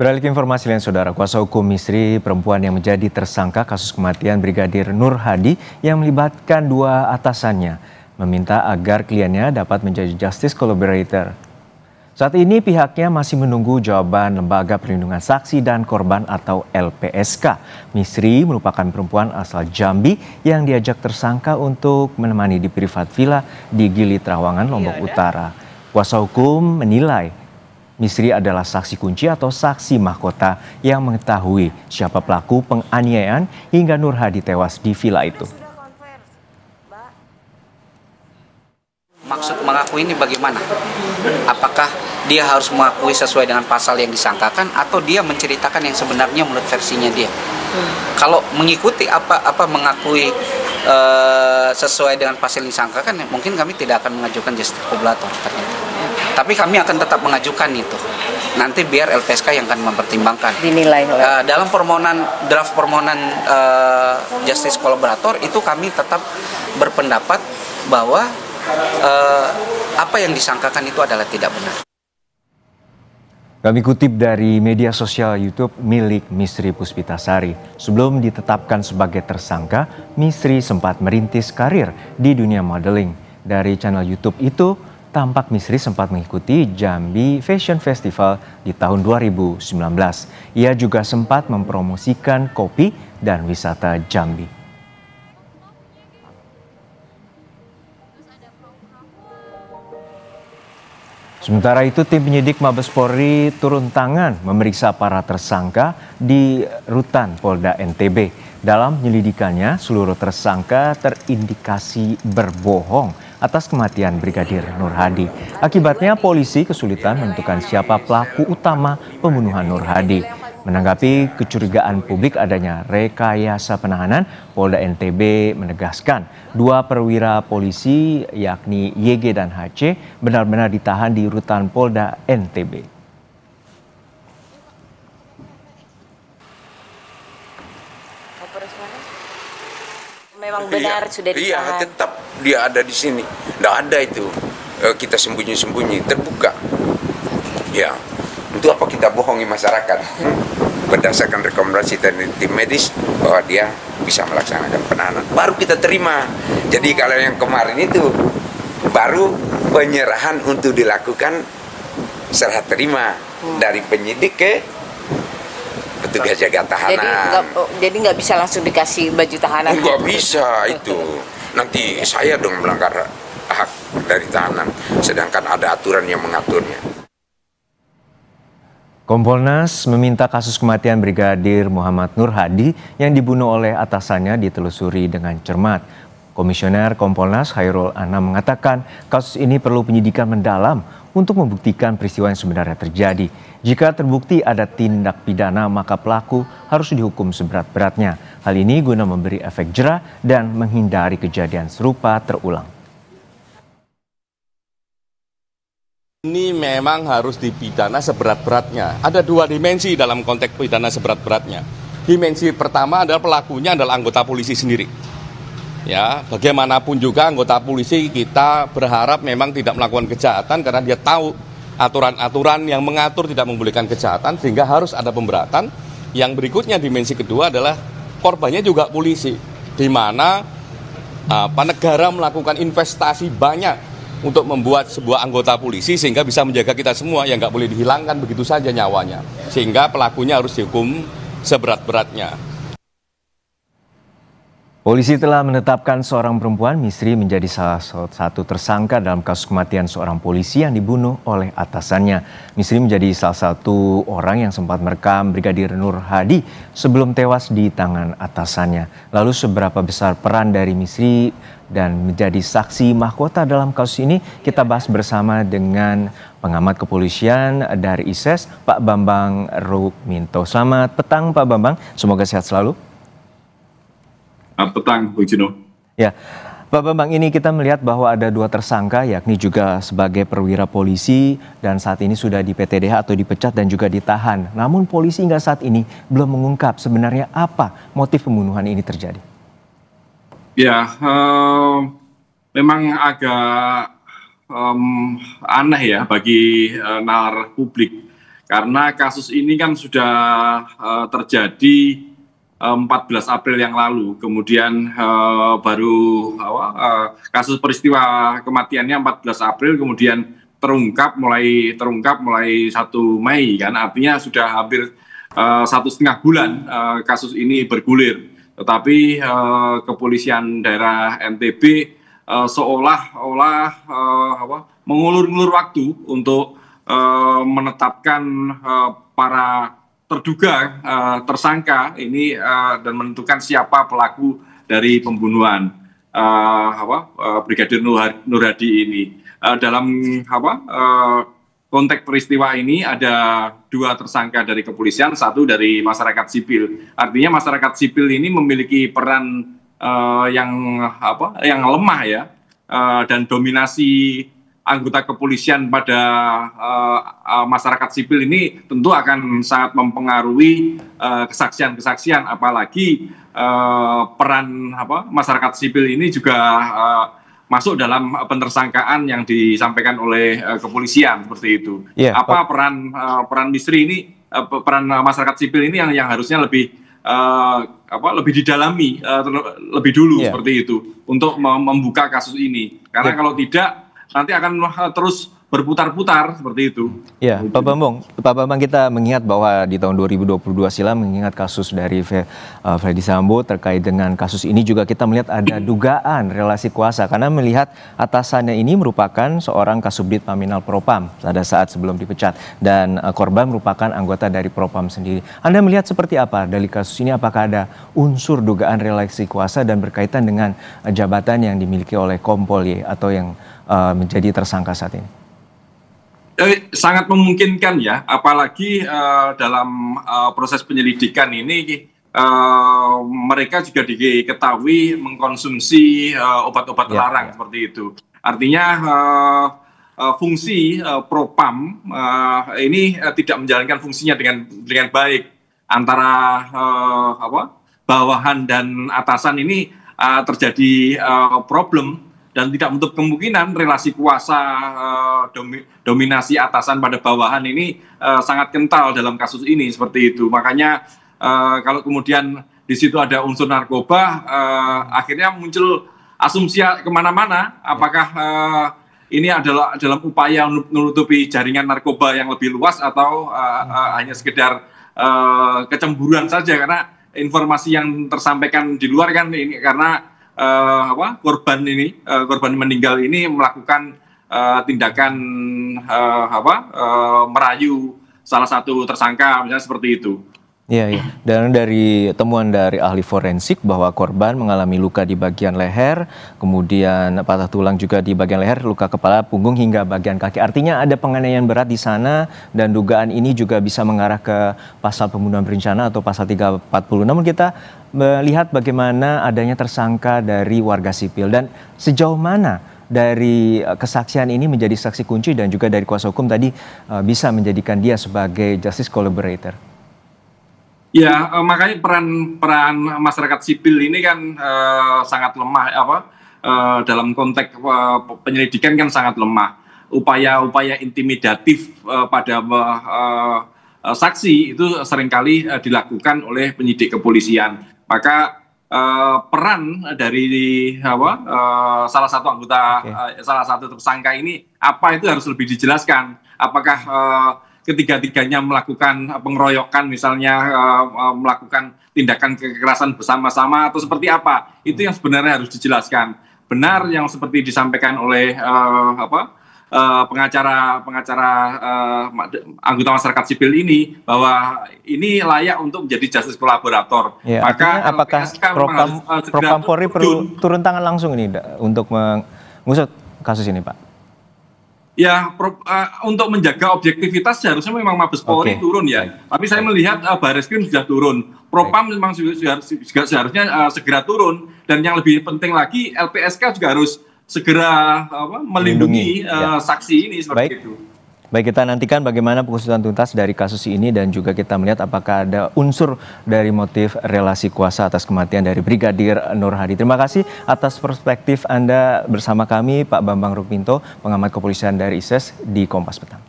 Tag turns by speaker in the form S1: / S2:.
S1: Beralih ke informasi lain, Saudara, kuasa hukum istri perempuan yang menjadi tersangka kasus kematian Brigadir Nur Hadi yang melibatkan dua atasannya meminta agar kliennya dapat menjadi justice collaborator. Saat ini pihaknya masih menunggu jawaban Lembaga Perlindungan Saksi dan Korban atau LPSK. Misri merupakan perempuan asal Jambi yang diajak tersangka untuk menemani di privat villa di Gili Trawangan, Lombok Utara. Kuasa hukum menilai Misri adalah saksi kunci atau saksi mahkota yang mengetahui siapa pelaku penganiayaan hingga Nur Hadi tewas di villa itu.
S2: Maksud mengakui ini bagaimana? Apakah dia harus mengakui sesuai dengan pasal yang disangkakan atau dia menceritakan yang sebenarnya menurut versinya dia? Kalau mengikuti apa mengakui sesuai dengan pasal yang disangkakan, mungkin kami tidak akan mengajukan justice collaborator ternyata. Tapi kami akan tetap mengajukan itu. Nanti biar LPSK yang akan mempertimbangkan.
S3: Dinilai oleh
S2: dalam draft permohonan justice collaborator itu kami tetap berpendapat bahwa apa yang disangkakan itu adalah tidak benar.
S1: Kami kutip dari media sosial YouTube milik Misri Puspitasari. Sebelum ditetapkan sebagai tersangka, Misri sempat merintis karir di dunia modeling. Dari channel YouTube itu, tampak Misri sempat mengikuti Jambi Fashion Festival di tahun 2019. Ia juga sempat mempromosikan kopi dan wisata Jambi. Sementara itu, tim penyidik Mabes Polri turun tangan memeriksa para tersangka di Rutan Polda NTB. Dalam penyelidikannya, seluruh tersangka terindikasi berbohong atas kematian Brigadir Nur Hadi. Akibatnya, polisi kesulitan menentukan siapa pelaku utama pembunuhan Nur Hadi. Menanggapi kecurigaan publik adanya rekayasa penahanan, Polda NTB menegaskan dua perwira polisi yakni YG dan HC benar-benar ditahan di Rutan Polda NTB.
S3: Memang benar sudah ditahan.
S4: Iya, tetap dia ada di sini. Tidak ada itu kita sembunyi-sembunyi, terbuka. Ya, untuk apa kita bohongi masyarakat? Berdasarkan rekomendasi dari tim medis bahwa dia bisa melaksanakan penahanan, baru kita terima. Jadi kalau yang kemarin itu baru penyerahan untuk dilakukan serah terima dari penyidik ke petugas jaga tahanan.
S3: Jadi nggak bisa langsung dikasih baju tahanan?
S4: Nggak bisa itu. Nanti saya dong melanggar hak dari tahanan, sedangkan ada aturan yang mengaturnya.
S1: Kompolnas meminta kasus kematian Brigadir Muhammad Nur Hadi yang dibunuh oleh atasannya ditelusuri dengan cermat. Komisioner Kompolnas Hairul Anam mengatakan kasus ini perlu penyidikan mendalam untuk membuktikan peristiwa yang sebenarnya terjadi. Jika terbukti ada tindak pidana, maka pelaku harus dihukum seberat-beratnya. Hal ini guna memberi efek jera dan menghindari kejadian serupa terulang.
S5: Ini memang harus dipidana seberat-beratnya. Ada dua dimensi dalam konteks pidana seberat-beratnya. Dimensi pertama adalah pelakunya adalah anggota polisi sendiri. Ya, bagaimanapun juga anggota polisi kita berharap memang tidak melakukan kejahatan karena dia tahu aturan-aturan yang mengatur tidak membolehkan kejahatan sehingga harus ada pemberatan. Yang berikutnya dimensi kedua adalah korbannya juga polisi, di mana negara melakukan investasi banyak untuk membuat sebuah anggota polisi sehingga bisa menjaga kita semua yang nggak boleh dihilangkan begitu saja nyawanya, sehingga pelakunya harus dihukum seberat-beratnya.
S1: Polisi telah menetapkan seorang perempuan Misri menjadi salah satu tersangka dalam kasus kematian seorang polisi yang dibunuh oleh atasannya. Misri menjadi salah satu orang yang sempat merekam Brigadir Nur Hadi sebelum tewas di tangan atasannya. Lalu seberapa besar peran dari Misri dan menjadi saksi mahkota dalam kasus ini, kita bahas bersama dengan pengamat kepolisian dari ISES, Pak Bambang Rukminto. Selamat petang Pak Bambang, semoga sehat selalu.
S6: Petang, Bu Juno.
S1: Ya, Pak Bambang, ini kita melihat bahwa ada dua tersangka, yakni juga sebagai perwira polisi dan saat ini sudah di PTDH atau dipecat dan juga ditahan. Namun polisi hingga saat ini belum mengungkap sebenarnya apa motif pembunuhan ini terjadi.
S6: Ya, memang agak aneh ya bagi nalar publik Karena kasus ini kan sudah terjadi 14 April yang lalu, kemudian baru kasus peristiwa kematiannya 14 April, kemudian terungkap mulai 1 Mei kan, artinya sudah hampir 1,5 bulan kasus ini bergulir. Tetapi kepolisian daerah NTB seolah-olah mengulur-ngulur waktu untuk menetapkan para terduga tersangka ini dan menentukan siapa pelaku dari pembunuhan Brigadir Nur Hadi ini. Dalam konteks peristiwa ini ada 2 tersangka dari kepolisian, 1 dari masyarakat sipil. Artinya masyarakat sipil ini memiliki peran yang lemah ya, dan dominasi anggota kepolisian pada masyarakat sipil ini tentu akan sangat mempengaruhi kesaksian-kesaksian, apalagi peran masyarakat sipil ini juga masuk dalam penersangkaan yang disampaikan oleh kepolisian seperti itu. Yeah. Apa peran Misri ini, peran masyarakat sipil ini yang harusnya lebih didalami lebih dulu seperti itu untuk membuka kasus ini. Karena kalau tidak nanti akan terus berputar-putar seperti itu.
S1: Ya, Pak Bambang, kita mengingat bahwa di tahun 2022 silam mengingat kasus dari Ferdy Sambo, terkait dengan kasus ini juga kita melihat ada dugaan relasi kuasa karena melihat atasannya ini merupakan seorang Kasubdit Paminal Propam pada saat sebelum dipecat dan korban merupakan anggota dari Propam sendiri. Anda melihat seperti apa dari kasus ini? Apakah ada unsur dugaan relasi kuasa dan berkaitan dengan jabatan yang dimiliki oleh Kompol Y atau yang menjadi tersangka saat ini?
S6: Sangat memungkinkan ya, apalagi dalam proses penyelidikan ini mereka juga diketahui mengkonsumsi obat-obat terlarang seperti itu. Artinya fungsi Propam ini tidak menjalankan fungsinya dengan baik. Antara bawahan dan atasan ini terjadi problem. Dan tidak menutup kemungkinan relasi kuasa dominasi atasan pada bawahan ini sangat kental dalam kasus ini seperti itu. Makanya kalau kemudian di situ ada unsur narkoba, akhirnya muncul asumsi kemana-mana. Apakah ini adalah dalam upaya menutupi jaringan narkoba yang lebih luas atau hanya sekedar kecemburuan saja? Karena informasi yang tersampaikan di luar kan ini karena korban meninggal ini melakukan tindakan merayu salah satu tersangka, misalnya seperti itu.
S1: Iya. Dan dari temuan dari ahli forensik bahwa korban mengalami luka di bagian leher, kemudian patah tulang juga di bagian leher, luka kepala, punggung hingga bagian kaki. Artinya ada penganiayaan berat di sana dan dugaan ini juga bisa mengarah ke pasal pembunuhan berencana atau pasal 340. Namun kita melihat bagaimana adanya tersangka dari warga sipil dan sejauh mana dari kesaksian ini menjadi saksi kunci dan juga dari kuasa hukum tadi bisa menjadikan dia sebagai justice collaborator.
S6: Ya, makanya peran masyarakat sipil ini kan sangat lemah dalam konteks penyelidikan kan sangat lemah. Upaya-upaya intimidatif pada saksi itu seringkali dilakukan oleh penyidik kepolisian. Maka peran dari salah satu anggota, salah satu tersangka ini apa itu harus lebih dijelaskan. Apakah ketiga-tiganya melakukan pengeroyokan, misalnya melakukan tindakan kekerasan bersama-sama atau seperti apa? Itu yang sebenarnya harus dijelaskan. Benar yang seperti disampaikan oleh pengacara anggota masyarakat sipil ini bahwa ini layak untuk menjadi justice collaborator.
S1: Ya, maka apakah Propam Polri perlu turun tangan langsung ini untuk mengusut kasus ini, Pak?
S6: Ya, untuk menjaga objektivitas seharusnya memang Mabes Polri turun ya. Tapi saya melihat Barreskrim sudah turun. Propam memang juga seharusnya segera turun. Dan yang lebih penting lagi LPSK juga harus segera melindungi saksi ini seperti itu.
S1: Baik, kita nantikan bagaimana pengusutan tuntas dari kasus ini dan juga kita melihat apakah ada unsur dari motif relasi kuasa atas kematian dari Brigadir Nur Hadi. Terima kasih atas perspektif Anda bersama kami, Pak Bambang Rukminto, pengamat kepolisian dari ISES di Kompas Petang.